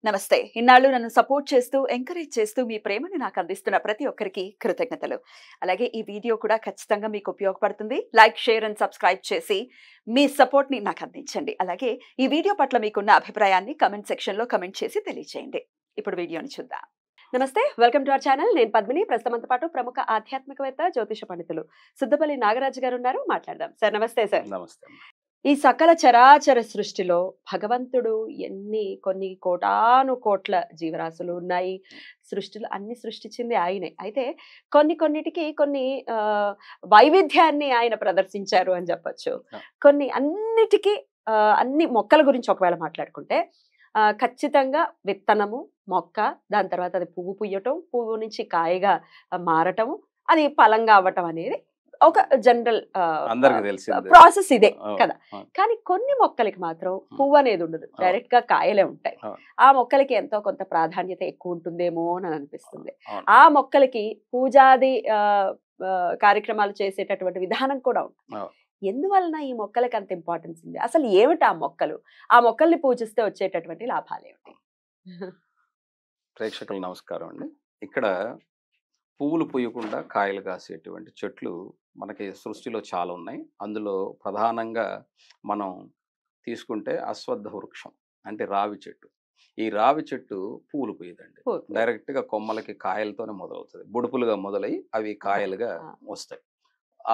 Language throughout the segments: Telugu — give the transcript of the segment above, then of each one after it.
నమస్తే. ఇన్నాళ్ళు నన్ను సపోర్ట్ చేస్తూ, ఎంకరేజ్ చేస్తూ మీ ప్రేమని నాకు అందిస్తున్న ప్రతి ఒక్కరికి కృతజ్ఞతలు. అలాగే ఈ వీడియో కూడా ఖచ్చితంగా మీకు ఉపయోగపడుతుంది. లైక్, షేర్ అండ్ సబ్స్క్రైబ్ చేసి మీ సపోర్ట్‌ని నాకు అందించండి. అలాగే ఈ వీడియో పట్ల మీకున్న అభిప్రాయాన్ని కామెంట్ సెక్షన్‌లో కామెంట్ చేసి తెలియజేయండి. ఇప్పుడు వీడియోని చూద్దాం. నమస్తే. Welcome to our channel. నేను పద్మిని. ప్రస్తుతం మనతో పాటు ప్రముఖ ఆధ్యాత్మికవేత్త, జ్యోతిష పండితులు సుద్దపల్లి నాగరాజు గారు ఉన్నారు. మాట్లాడదాం. సార్ నమస్తే సార్. నమస్తే అమ్మా. ఈ సకల చరాచర సృష్టిలో భగవంతుడు కొన్ని కోటాను కోట్ల జీవరాశులు ఉన్నాయి. సృష్టిలో అన్ని సృష్టించింది ఆయనే. అయితే కొన్నిటికి కొన్ని వైవిధ్యాన్ని ఆయన ప్రదర్శించారు అని చెప్పొచ్చు. అన్నిటికీ అన్ని మొక్కల గురించి ఒకవేళ మాట్లాడుకుంటే ఖచ్చితంగా విత్తనము, మొక్క, దాని తర్వాత అది పువ్వు పుయ్యటం, పువ్వు నుంచి కాయగా మారటము, అది ఫలంగా అవ్వటం అనేది ఒక జనరల్ అందరికీ తెలిసిందే ప్రాసెస్ ఇదే కదా. కానీ కొన్ని మొక్కలకి మాత్రం పువ్వు అనేది ఉండదు, డైరెక్ట్ గా కాయలే ఉంటాయి. ఆ మొక్కలకి ఎంతో కొంత ప్రాధాన్యత ఎక్కువ ఉంటుందేమో అని అనిపిస్తుంది. ఆ మొక్కలకి పూజాది కార్యక్రమాలు చేసేటటువంటి విధానం కూడా ఉంటుంది. ఎందువలన ఈ మొక్కలకి అంత ఇంపార్టెన్స్ ఉంది? అసలు ఏమిటి ఆ మొక్కలు? ఆ మొక్కల్ని పూజిస్తే వచ్చేటటువంటి లాభాలు ఏమిటి? ప్రేక్షకులు నమస్కారం అండి. ఇక్కడ పువ్వులు పూయకుండా కాయలు కాసేటువంటి చెట్లు మనకి సృష్టిలో చాలా ఉన్నాయి. అందులో ప్రధానంగా మనం తీసుకుంటే అశ్వత్థ వృక్షం అంటే రావి చెట్టు. ఈ రావి చెట్టు పువ్వులు పూయదండి, డైరెక్ట్గా కొమ్మలకి కాయలతోనే మొదలవుతుంది. బుడుపులుగా మొదలై అవి కాయలుగా వస్తాయి.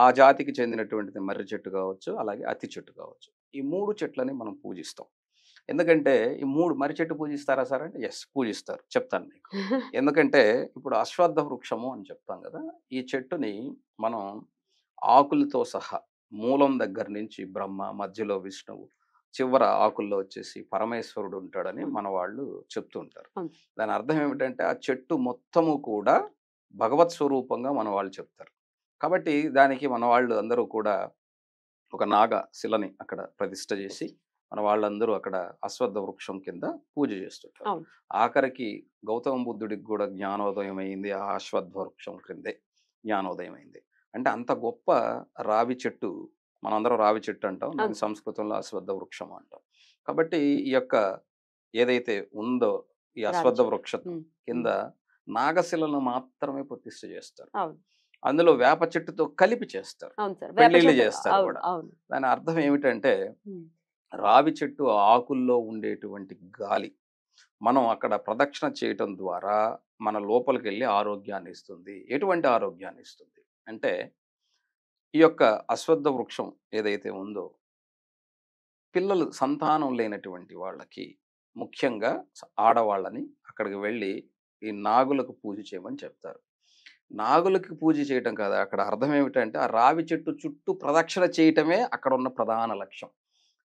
ఆ జాతికి చెందినటువంటిది మర్రి చెట్టు కావచ్చు, అలాగే అతి చెట్టు కావచ్చు. ఈ 3 చెట్లని మనం పూజిస్తాం. ఎందుకంటే ఈ 3 మర్రి చెట్టు పూజిస్తారా సార్ అంటే ఎస్ పూజిస్తారు. చెప్తాను మీకు. ఎందుకంటే ఇప్పుడు అశ్వత్థ వృక్షము అని చెప్తాం కదా, ఈ చెట్టుని మనం ఆకులతో సహా మూలం దగ్గర నుంచి బ్రహ్మ, మధ్యలో విష్ణువు, చివర ఆకుల్లో వచ్చేసి పరమేశ్వరుడు ఉంటాడని మన వాళ్ళు చెప్తూ ఉంటారు. దాని అర్థం ఏమిటంటే ఆ చెట్టు మొత్తము కూడా భగవత్ స్వరూపంగా మన వాళ్ళు చెప్తారు. కాబట్టి దానికి మన వాళ్ళు అందరూ కూడా ఒక నాగ శిలని అక్కడ ప్రతిష్ఠ చేసి మన వాళ్ళందరూ అక్కడ అశ్వత్థ వృక్షం కింద పూజ చేస్తుంటారు. ఆఖరికి గౌతమ బుద్ధుడికి కూడా జ్ఞానోదయం అయింది ఆ అశ్వత్థ వృక్షం క్రిందే జ్ఞానోదయం అయింది. అంటే అంత గొప్ప రావి చెట్టు, మనందరం రావి చెట్టు అంటాం, దాని సంస్కృతంలో అశ్వత్థ వృక్షం అంటాం. కాబట్టి ఈ యొక్క ఏదైతే ఉందో ఈ అశ్వత్థ వృక్షం కింద నాగశిలను మాత్రమే ప్రతిష్ఠ చేస్తారు. అందులో వేప చెట్టుతో కలిపి చేస్తారు, పెళ్లిళ్ళు చేస్తారు కూడా. దాని అర్థం ఏమిటంటే రావి చెట్టు ఆకుల్లో ఉండేటువంటి గాలి మనం అక్కడ ప్రదక్షిణ చేయటం ద్వారా మన లోపలికి వెళ్ళి ఆరోగ్యాన్ని ఇస్తుంది. ఎటువంటి ఆరోగ్యాన్ని ఇస్తుంది అంటే ఈ యొక్క అశ్వత్థ వృక్షం ఏదైతే ఉందో పిల్లలు సంతానం లేనటువంటి వాళ్ళకి, ముఖ్యంగా ఆడవాళ్ళని అక్కడికి వెళ్ళి ఈ నాగులకు పూజ చేయమని చెప్తారు. నాగులకి పూజ చేయటం కాదు, అక్కడ అర్థం ఏమిటంటే ఆ రావి చెట్టు చుట్టూ ప్రదక్షిణ చేయటమే అక్కడ ఉన్న ప్రధాన లక్ష్యం.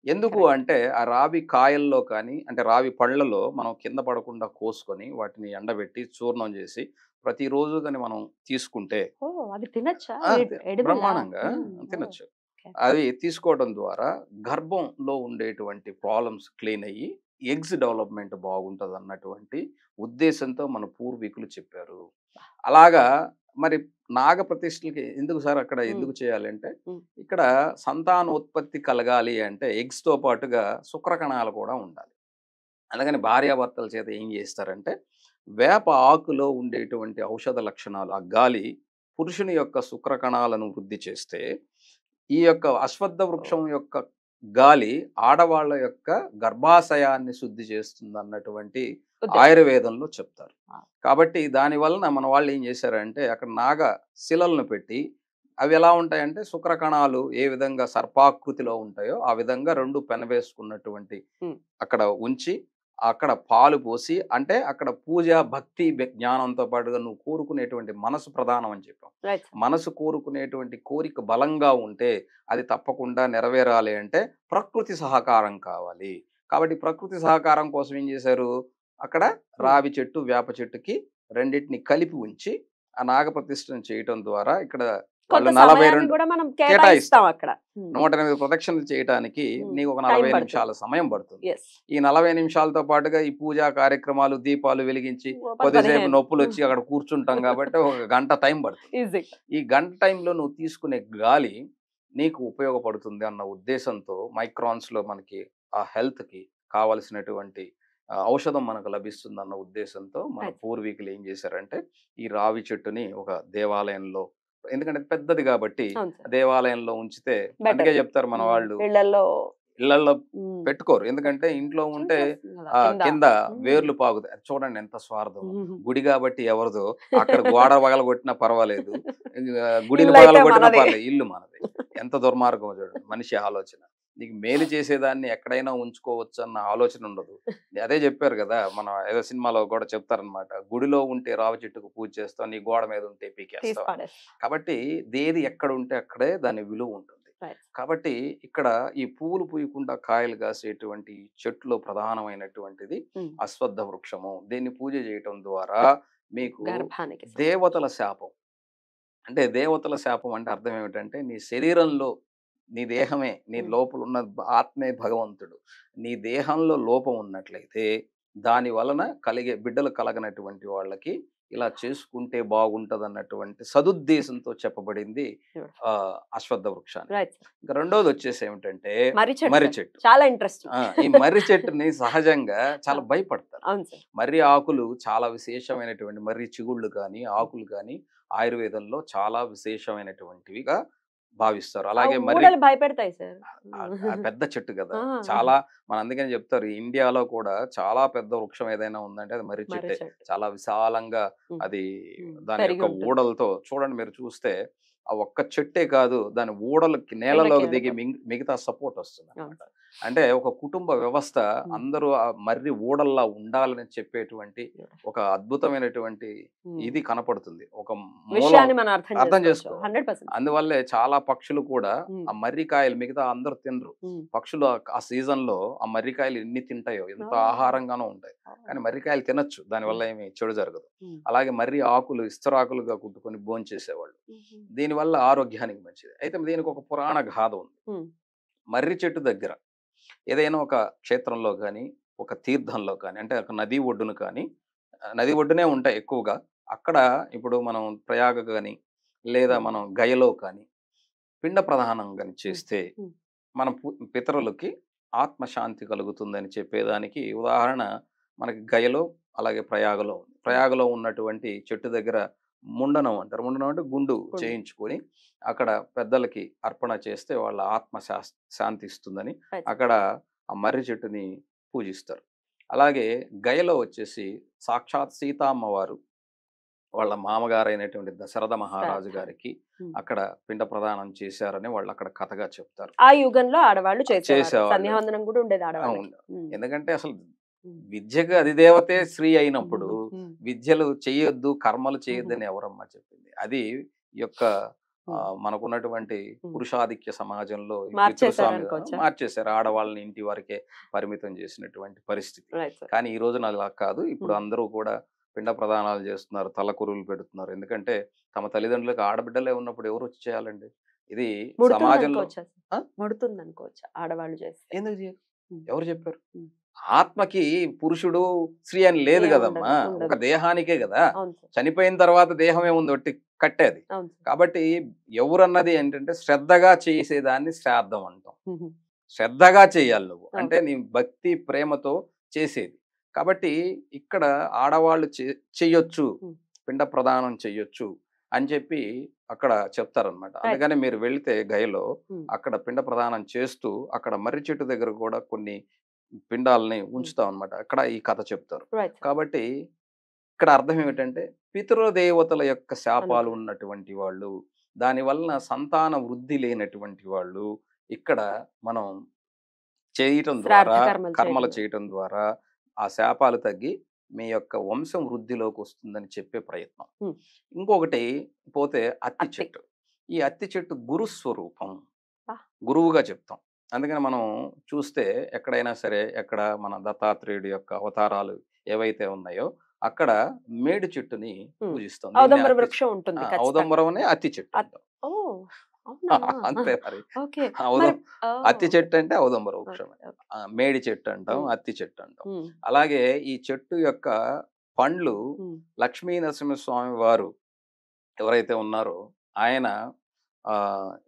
ఎందుకు అంటే ఆ రావి కాయల్లో కానీ అంటే రావి పళ్ళలో మనం కింద పడకుండా కోసుకొని వాటిని ఎండబెట్టి చూర్ణం చేసి ప్రతిరోజు కానీ మనం తీసుకుంటే బ్రహ్మాండంగా తినచ్చు. అది తీసుకోవడం ద్వారా గర్భంలో ఉండేటువంటి ప్రాబ్లమ్స్ క్లీన్ అయ్యి ఎగ్స్ డెవలప్మెంట్ బాగుంటుంది అన్నటువంటి ఉద్దేశంతో మన పూర్వీకులు చెప్పారు. అలాగా మరి నాగ ప్రతిష్ఠలకి ఎందుకు సార్ అక్కడ ఎందుకు చేయాలంటే ఇక్కడ సంతానోత్పత్తి కలగాలి అంటే ఎగ్స్ తో పాటుగా శుక్రకణాలు కూడా ఉండాలి. అందుకని భార్యాభర్తల చేత ఏం చేస్తారంటే వేప ఆకులో ఉండేటువంటి ఔషధ లక్షణాలు, ఆ గాలి పురుషుని యొక్క శుక్రకణాలను వృద్ధి చేస్తే ఈ యొక్క అశ్వత్థ వృక్షం యొక్క గాలి ఆడవాళ్ళ యొక్క గర్భాశయాన్ని శుద్ధి చేస్తుంది అన్నటువంటి ఆయుర్వేదంలో చెప్తారు. కాబట్టి దాని వలన మన వాళ్ళు ఏం చేశారంటే అక్కడ నాగ శిలలను పెట్టి, అవి ఎలా ఉంటాయంటే శుక్రకణాలు ఏ విధంగా సర్పాకృతిలో ఉంటాయో ఆ విధంగా 2 పెనవేసుకున్నటువంటి అక్కడ ఉంచి అక్కడ పాలు పోసి, అంటే అక్కడ పూజ, భక్తి, జ్ఞానంతో పాటుగా నువ్వు కోరుకునేటువంటి మనసు ప్రధానం అని చెప్పాం. మనసు కోరుకునేటువంటి కోరిక బలంగా ఉంటే అది తప్పకుండా నెరవేరాలి అంటే ప్రకృతి సహకారం కావాలి. కాబట్టి ప్రకృతి సహకారం కోసం ఏం చేశారు, అక్కడ రావి చెట్టు, వేప చెట్టుకి రెండింటిని కలిపి ఉంచి ఆ నాగ ప్రతిష్ఠను చేయటం ద్వారా ఇక్కడ 108 ప్రదక్షిణలు చేయడానికి నీకు ఒక 40 నిమిషాల సమయం పడుతుంది. ఈ 40 నిమిషాలతో పాటుగా ఈ పూజా కార్యక్రమాలు, దీపాలు వెలిగించి కొద్దిసేపు నొప్పులు వచ్చి అక్కడ కూర్చుంటాం కాబట్టి ఒక గంట టైం పడుతుంది. ఈ గంట టైంలో నువ్వు తీసుకునే గాలి నీకు ఉపయోగపడుతుంది అన్న ఉద్దేశంతో మైక్రాన్స్ లో మనకి ఆ హెల్త్ కి కావలసినటువంటి ఔషధం మనకు లభిస్తుందన్న ఉద్దేశంతో మన రైట్. పూర్వీకులు ఏం చేశారంటే ఈ రావి చెట్టుని ఒక దేవాలయంలో, ఎందుకంటే అది పెద్దది కాబట్టి అవును సార్. దేవాలయంలో ఉంచితే, అందుకే బెటర్. చెప్తారు మన వాళ్ళు ఇళ్లలో ఇళ్లలో పెట్టుకోరు. ఎందుకంటే ఇంట్లో ఉంటే కింద. కింద వేర్లు పాకుతాయి. అది చూడండి ఎంత స్వార్థం. గుడి కాబట్టి ఎవరిదో, అక్కడ గోడ పగలగొట్టినా పర్వాలేదు, గుడిని ఇల్లు అయితే పగలగొట్టినా మనదే. పర్లేదు, ఇల్లు మనది. ఎంత దుర్మార్గం చూడండి మనిషి ఆలోచన. నీకు మేలు చేసేదాన్ని ఎక్కడైనా ఉంచుకోవచ్చు అన్న ఆలోచన ఉండదు. అదే చెప్పారు కదా, మన ఏదో సినిమాలో కూడా చెప్తారనమాట, గుడిలో ఉంటే రావి చెట్టుకు పూజ చేస్తావు, నీ గోడ మీద ఉంటే తీసి పీకేస్తావు. పడేస్తా. కాబట్టి దేది ఎక్కడ ఉంటే అక్కడే దాని విలువ ఉంటుంది. రైట్. కాబట్టి ఇక్కడ ఈ పువ్వులు పూయకుండా కాయలు కాసేటువంటి చెట్టులో ప్రధానమైనటువంటిది అశ్వత్థ వృక్షము. దీన్ని పూజ చేయటం ద్వారా మీకు గర్భానికి దేవతల శాపం, అంటే దేవతల శాపం అంటే అర్థం ఏమిటంటే, నీ శరీరంలో నీ దేహమే, నీ లోపల ఉన్న ఆత్మే భగవంతుడు. నీ దేహంలో లోపం ఉన్నట్లయితే దాని వలన కలిగే బిడ్డలు కలగనటువంటి వాళ్ళకి ఇలా చేసుకుంటే బాగుంటదన్నటువంటి సదుద్దేశంతో చెప్పబడింది అశ్వత్థ వృక్షాన్ని. రైట్. ఇంకా రెండోది వచ్చేసి ఏమిటంటే మర్రి మర్రి చెట్టు. చెట్టు. చాలా ఇంట్రెస్ట్. ఈ మర్రి చెట్టుని సహజంగా చాలా భయపడతారు. అవును సార్. మర్రి ఆకులు చాలా విశేషమైనటువంటి, మర్రి చిగుళ్ళు కానీ ఆకులు కానీ ఆయుర్వేదంలో చాలా విశేషమైనటువంటివిగా భావిస్తారు. అలాగే మర్రి ఊడలు భయపెడతాయి సార్. పెద్ద చెట్టు కదా, చాలా మన అందుకని చెప్తారు ఇండియాలో కూడా చాలా పెద్ద వృక్షం ఏదైనా ఉందంటే అది మర్రి మర్రి చెట్టే. చెట్టు. చాలా విశాలంగా అది దాని పెరిగి యొక్క ఉంటుంది. ఊడలతో చూడండి, మీరు చూస్తే ఆ ఒక్క చెట్టే కాదు, దాని ఊడలకి నేలలోకి దిగి మిగతా సపోర్ట్ వస్తుంది అనమాట. అంటే ఒక కుటుంబ వ్యవస్థ అందరూ ఆ మర్రి ఊడల్లా ఉండాలని చెప్పేటువంటి ఒక అద్భుతమైనటువంటి ఇది కనపడుతుంది. ఒక విషయాన్ని మనం అర్థం చేసుకో. 100%. అందువల్లే చాలా పక్షులు కూడా ఆ మర్రికాయలు మిగతా అందరూ తినరు. పక్షులు ఆ సీజన్ లో ఆ మర్రికాయలు ఎన్ని తింటాయో, ఎంత ఆహారంగానూ ఉంటాయి, కానీ మర్రికాయలు తినొచ్చు, దానివల్ల ఏమి చెడు జరగదు. అలాగే మర్రి ఆకులు ఇస్తరాకులుగా కుట్టుకొని భోంచేసేవాళ్ళు. దీనివల్ల ఆరోగ్యానికి మంచిది. అయితే దీనికి ఒక పురాణ గాథ ఉంది. మర్రి చెట్టు దగ్గర ఏదైనా ఒక క్షేత్రంలో కానీ, ఒక తీర్థంలో కానీ, అంటే ఒక నది ఒడ్డును కానీ, నది ఒడ్డునే ఉంటాయి ఎక్కువగా. అక్కడ ఇప్పుడు మనం ప్రయాగ కానీ లేదా మనం గయలో కానీ పిండ ప్రదానం కానీ చేస్తే మన పితరులకి ఆత్మశాంతి కలుగుతుందని చెప్పేదానికి ఉదాహరణ మనకి గయలో అలాగే ప్రయాగలో ఉంది. ప్రయాగలో ఉన్నటువంటి చెట్టు దగ్గర ముండనం అంటారు. ముండనం అంటే గుండు చేయించుకొని అక్కడ పెద్దలకి అర్పణ చేస్తే వాళ్ళ ఆత్మ శాంతిస్తుందని అక్కడ ఆ మర్రి చెట్టుని పూజిస్తారు. అలాగే గయలో వచ్చేసి సాక్షాత్ సీతామ్మవారు వాళ్ళ మామగారైనటువంటి దశరథ మహారాజు గారికి అక్కడ పిండ ప్రదానం చేశారని వాళ్ళు అక్కడ కథగా చెప్తారు. ఆ యుగంలో ఆడవాళ్ళు చేసేవారు. సంధ్యావందనం కూడా ఉండేది ఆడవాళ్ళకి. ఎందుకంటే అసలు విద్యకు అధిదేవతే స్త్రీ అయినప్పుడు విద్యలు చేయొద్దు, కర్మలు చేయొద్దని ఎవరమ్మా చెప్పింది? అది యొక్క మనకున్నటువంటి పురుషాధిక్య సమాజంలో మార్చేశారు. ఆడవాళ్ళని ఇంటి వరకే పరిమితం చేసినటువంటి పరిస్థితి. కానీ ఈ రోజున అలా కాదు. ఇప్పుడు అందరూ కూడా పిండ ప్రదానాలు చేస్తున్నారు, తలకురులు పెడుతున్నారు. ఎందుకంటే తమ తల్లిదండ్రులకు ఆడబిడ్డలే ఉన్నప్పుడు ఎవరు వచ్చి చేయాలండి? ఇది సమాజంలో ఆడవాళ్ళు చేస్తే ఎందుకు చేయరు? ఎవరు చెప్పారు? ఆత్మకి పురుషుడు స్త్రీ అని లేదు కదమ్మా, ఒక దేహానికే కదా. చనిపోయిన తర్వాత దేహం ఏముంది, ఒట్టి కట్టేది. కాబట్టి ఎవరన్నది ఏంటంటే శ్రద్ధగా చేసేదాన్ని శ్రాద్ధం అంటాం. శ్రద్ధగా చేయాలి నువ్వు, అంటే నీ భక్తి ప్రేమతో చేసేది. కాబట్టి ఇక్కడ ఆడవాళ్ళు చెయ్యొచ్చు, పిండ ప్రదానం చెయ్యొచ్చు అని చెప్పి అక్కడ చెప్తారనమాట. అందుకని మీరు వెళితే గయలో అక్కడ పిండ ప్రదానం చేస్తూ అక్కడ మర్రి చెట్టు దగ్గర కూడా కొన్ని పిండాలని ఉంచుతాం అనమాట. అక్కడ ఈ కథ చెప్తారు. కాబట్టి ఇక్కడ అర్థం ఏమిటంటే పితృదేవతల యొక్క శాపాలు ఉన్నటువంటి వాళ్ళు, దాని వలన సంతాన వృద్ధి లేనటువంటి వాళ్ళు ఇక్కడ మనం చేయటం ద్వారా, కర్మలు చేయటం ద్వారా ఆ శాపాలు తగ్గి మీ యొక్క వంశం వృద్ధిలోకి వస్తుందని చెప్పే ప్రయత్నం. ఇంకొకటి పోతే అత్తి చెట్టు. ఈ అత్తి చెట్టు గురుస్వరూపం, గురువుగా చెప్తాం. అందుకని మనం చూస్తే ఎక్కడైనా సరే, ఎక్కడ మన దత్తాత్రేయుడి యొక్క అవతారాలు ఏవైతే ఉన్నాయో అక్కడ మేడి చెట్టుని పూజిస్తాం. ఔదంబరం అనే అత్తి చెట్టు అంటాం. అంతే మరి. అత్తి చెట్టు అంటే ఔదంబర వృక్షం, మేడి చెట్టు అంటాం, అత్తి చెట్టు అంటాం. అలాగే ఈ చెట్టు యొక్క పండ్లు లక్ష్మీ నరసింహస్వామి వారు ఎవరైతే ఉన్నారో ఆయన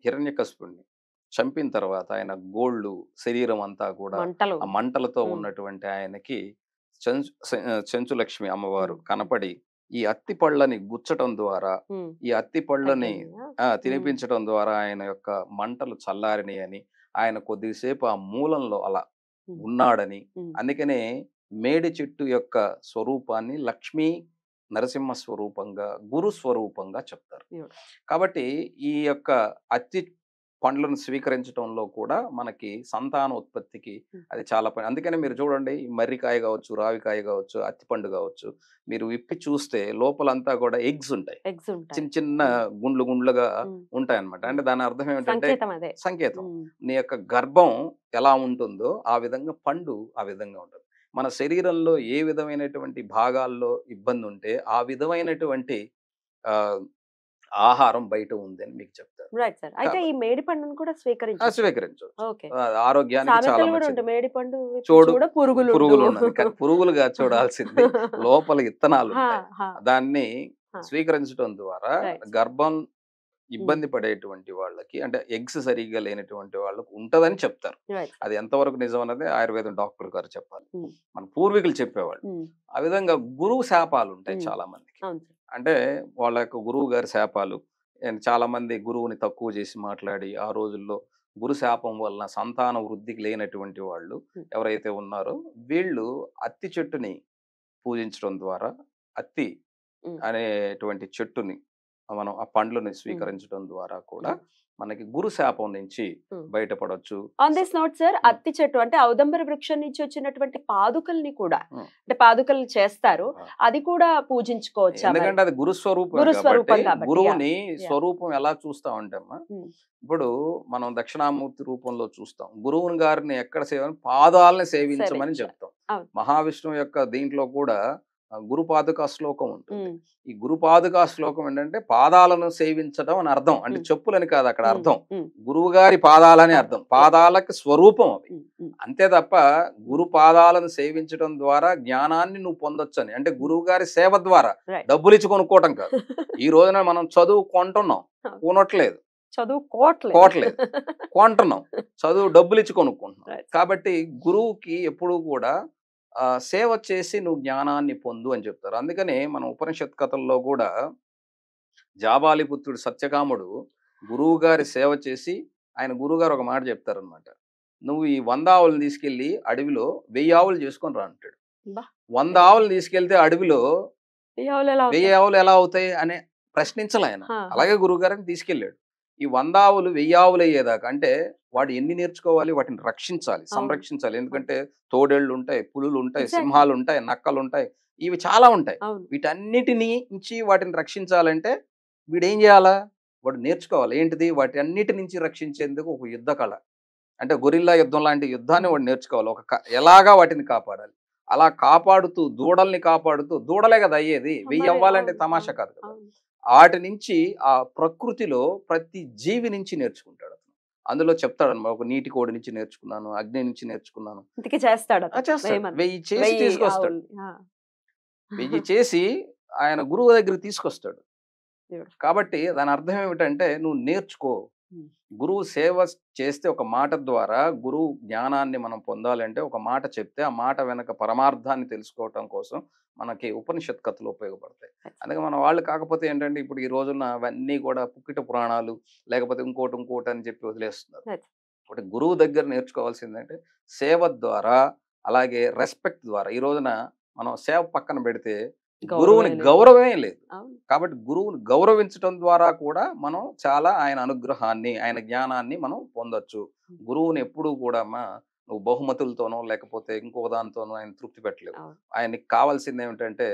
హిరణ్యకశిపుణ్ణి చంపిన తర్వాత ఆయన గోళ్ళు శరీరం అంతా కూడా ఆ మంటలతో ఉన్నటువంటి ఆయనకి చెంచులక్ష్మి అమ్మవారు ఉమ్, కనపడి ఈ అత్తి పళ్ళని గుచ్చటం ద్వారా, ఉమ్, ఈ అత్తి పళ్ళని తగ్గిందా? తినిపించడం ద్వారా ఆయన యొక్క మంటలు చల్లారినాయని, ఆయన కొద్దిసేపు ఆ మూలంలో అలా ఉమ్, ఉన్నాడని, ఉమ్, అందుకనే మేడి చెట్టు యొక్క స్వరూపాన్ని లక్ష్మీ నరసింహ స్వరూపంగా, గురు స్వరూపంగా చెప్తారు. దేవుడు. కాబట్టి ఈ యొక్క అత్తి పండ్లను స్వీకరించడంలో కూడా మనకి సంతాన ఉత్పత్తికి ఉమ్, అది చాలా పని. అందుకనే మీరు చూడండి, ఈ మర్రికాయ కావచ్చు, రావికాయ కావచ్చు, అత్తిపండు కావచ్చు, మీరు విప్పి చూస్తే లోపలంతా కూడా ఎగ్స్ ఉంటాయి. ఎగ్స్ ఉంటాయి. చిన్న చిన్న ఉమ్, గుండ్లు గుండ్లుగా ఉమ్, ఉంటాయన్నమాట. అంటే దాని అర్థం ఏమిటంటే సంకేతం అదే. సంకేతం. ఉమ్, నీ యొక్క గర్భం ఎలా ఉంటుందో ఆ విధంగా పండు ఆ విధంగా ఉంటుంది. మన శరీరంలో ఏ విధమైనటువంటి భాగాల్లో ఇబ్బంది ఉంటే ఆ విధమైనటువంటి ఆ, ఆహారం బయట ఉందని మీకు చెప్తారు. Right sir. అయితే ఈ కాబట్టి మేడి పండును కూడా స్వీకరించవచ్చు. స్వీకరించవచ్చు. ఓకే. ఆరోగ్యానికి చాలా సామెతలు కూడా మంచిది. ఉంటాయి. మేడి పండు విప్పి చూడు చూడ పురుగులుండు. పురుగులు ఉన్నది, కానీ పురుగులుగా చూడాల్సింది లోపల ఇత్తనాలు హా, ఉంటాయి. హా, దాన్ని హా. స్వీకరించడం ద్వారా రైట్. గర్భం ఉమ్, ఇబ్బంది పడేటువంటి వాళ్ళకి, అంటే ఎగ్స్ సరిగ్గా లేనటువంటి వాళ్ళకు ఉంటదని చెప్తారు. రైట్. అది ఎంతవరకు నిజం అన్నది ఆయుర్వేదం డాక్టర్ గారు చెప్పాలి. ఉమ్, మన పూర్వీకులు చెప్పేవాళ్ళు. ఉమ్, ఆ విధంగా గురువు శాపాలు ఉంటాయి ఉమ్, చాలా మందికి. అవును సార్. అంటే వాళ్ళ యొక్క గురువు గారి శాపాలు, చాలా మంది గురువుని తక్కువ చేసి మాట్లాడి ఆ రోజుల్లో గురు శాపం వలన సంతాన వృద్ధికి లేనటువంటి వాళ్ళు ఉమ్, ఎవరైతే ఉన్నారో వీళ్ళు అత్తి చెట్టుని పూజించడం ద్వారా, అత్తి ఉమ్, అనేటువంటి చెట్టుని మనం ఆ పండ్లను ఉమ్, స్వీకరించడం ద్వారా కూడా ఉమ్, మనకి గురు శాపం నుంచి ఉమ్. బయటపడవచ్చు. ఆన్ దిస్ నోట్ సార్, ఉమ్, అత్తి చెట్టు అంటే ఔదంబర వృక్షం నుంచి వచ్చినటువంటి పాదుకల్ని కూడా, ఉమ్, అంటే పాదుకలు చేస్తారు, ఆ. అది కూడా పూజించుకోవచ్చా మరి? ఎందుకంటే అది గురు స్వరూపం గురు కాబట్టి, స్వరూపం కాబట్టి. యా, గురువుని యా. స్వరూపం ఎలా చూస్తామంటమ్మా, ఉమ్, ఇప్పుడు మనం దక్షిణామూర్తి రూపంలో చూస్తాం. గురువుని గారిని ఎక్కడ పాదాలని సేవించమని సేవించాలి. చెప్తాం. అవును. మహావిష్ణువు యొక్క దీంట్లో కూడా గురు పాదుకా శ్లోకం ఉంటుంది. ఉమ్, ఈ గురు పాదుకా శ్లోకం ఏంటంటే పాదాలను సేవించడం అని అర్థం. అంటే ఉమ్, చెప్పులని కాదు అక్కడ ఉమ్, అర్థం. ఉమ్, గురువు గారి పాదాలని పాదాలు. అర్థం. పాదాలకు స్వరూపం అవి. ఉమ్, ఉమ్, అంతే తప్ప గురు పాదాలను సేవించడం ద్వారా జ్ఞానాన్ని నువ్వు పొందొచ్చని, అంటే గురువు గారి సేవ ద్వారా, రైట్. డబ్బులు ఇచ్చి కొనుక్కోవటం కాదు. ఈ రోజున మనం చదువు కొంటున్నాం, కొనట్లేదు, చదువుకోవట్లేదు. కోట్లేదు, కొంటున్నాం, చదువు డబ్బులు ఇచ్చి కొనుక్కుంటున్నాం. రైట్. కాబట్టి గురువుకి ఎప్పుడూ కూడా సేవ చేసి నువ్వు జ్ఞానాన్ని పొందు అని చెప్తారు. అందుకనే మన ఉపనిషత్ కథల్లో కూడా జాబాలిపుత్రుడు సత్యకాముడు గురువు గారి సేవ చేసి, ఆయన గురువుగారు ఒక మాట చెప్తారనమాట, నువ్వు ఈ 100 ఆవులను తీసుకెళ్లి అడవిలో 1000 ఆవులు చేసుకొని రా అంటాడు. బా. 100 ఆవులు తీసుకెళ్తే అడవిలో ఈ ఆవులు ఎలా 1000 అవుతాయి? ఆవులు ఎలా అవుతాయి అనే ప్రశ్నించాలి ఆయన. హా, హా. అలాగే గురువుగారిని తీసుకెళ్ళాడు. ఈ 100 ఆవులు 1000 ఆవులు అయ్యేదాకా, అంటే వాడు ఎన్ని నేర్చుకోవాలి, వాటిని రక్షించాలి, అవును, సంరక్షించాలి. అవును. ఎందుకంటే తోడేళ్లు ఉంటాయి, పులులు ఉంటాయి, ఎగ్జాక్ట్లీ. సింహాలు ఉంటాయి, నక్కలు ఉంటాయి, ఇవి చాలా ఉంటాయి. అవును. వీటన్నిటిని నుంచి వాటిని రక్షించాలంటే వీడేం చేయాలా, వాడు నేర్చుకోవాలి. ఏంటిది, వాటి అన్నిటి నుంచి రక్షించేందుకు ఒక యుద్ధ కళ, అంటే గొరిల్లా యుద్ధం లాంటి యుద్ధాన్ని వాడు నేర్చుకోవాలి. ఎలాగా వాటిని కాపాడాలి, అలా కాపాడుతూ దూడల్ని కాపాడుతూ, దూడలే కదా అయ్యేది, 1000 మరి అవ్వాలంటే అవును, తమాషా అవును, కాదు కదా. అవును. వాటి నుంచి ఆ ప్రకృతిలో ప్రతి జీవి నుంచి నేర్చుకుంటాడు అతను. అందులో చెప్తాడు అనమాట, ఒక నీటి కోడి నుంచి నేర్చుకున్నాను, అగ్ని నుంచి నేర్చుకున్నాను. ఇంతకీ చేస్తాడు అతను చేస్తాడు, 1000 మంది, 1000 చేసి 1000 తీసుకొస్తాడు. ఆవుల్ని. ఆ. 1000 చేసి ఆయన గురువు దగ్గరికి తీసుకొస్తాడు. Beautiful. కాబట్టి దాని అర్థం ఏమిటంటే నువ్వు నేర్చుకో. ఉమ్, గురువు సేవ చేస్తే, ఒక మాట ద్వారా గురువు జ్ఞానాన్ని మనం పొందాలంటే ఒక మాట చెప్తే ఆ మాట వెనక పరమార్థాన్ని తెలుసుకోవటం కోసం మనకి ఉపనిషత్ కథలు ఉపయోగపడతాయి. అందుకే మన వాళ్ళు కాకపోతే ఏంటంటే ఇప్పుడు ఈ రోజున అవన్నీ కూడా పుక్కిట పురాణాలు, లేకపోతే ఇంకోటి అని చెప్పి వదిలేస్తున్నారు. Right. ఒకటి గురువు దగ్గర నేర్చుకోవాల్సిందంటే సేవ ద్వారా, అలాగే రెస్పెక్ట్ ద్వారా. ఈ రోజున మనం సేవ పక్కన పెడితే గురువుని గౌరవమే లేదు. గౌరవమే లేదు. అవును. కాబట్టి గురువుని గౌరవించడం ద్వారా కూడా మనం చాలా ఆయన అనుగ్రహాన్ని, ఆయన జ్ఞానాన్ని మనం పొందొచ్చు. గురువుని ఎప్పుడూ కూడా నువ్వు బహుమతులతోనో లేకపోతే ఇంకో దానితోనో ఆయన తృప్తి పెట్టలేవు. అవును. ఆయనకి కావాల్సింది ఏమిటంటే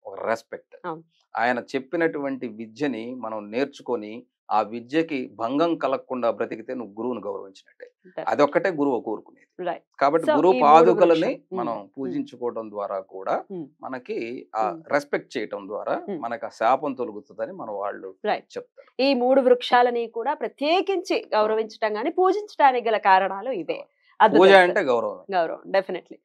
ఒక రెస్పెక్ట్. అవును. ఆయన చెప్పినటువంటి విద్యని మనం నేర్చుకొని ఆ విద్యకి భంగం కలగకుండా బ్రతికితే నువ్వు గురువుని గౌరవించినట్టే. Correct. అదొక్కటే గురువు కోరుకునేది. Right. కాబట్టి So, గురు ఈ మూడు పాదుకలని వృక్షం. మనం పూజించుకోవడం ద్వారా కూడా ఉమ్, మనకి ఆ ఉమ్, రెస్పెక్ట్ చేయటం ద్వారా ఉమ్. మనకు ఆ శాపం తొలగుతుందని మన వాళ్ళు Right. చెప్తారు. ఈ 3 వృక్షాలని కూడా ప్రత్యేకించి గౌరవించటం గాని పూజించడానికి గల కారణాలు ఇవే. పూజ అద్భుతం అంటే సార్. గౌరవం. గౌరవం డెఫినెట్లీ.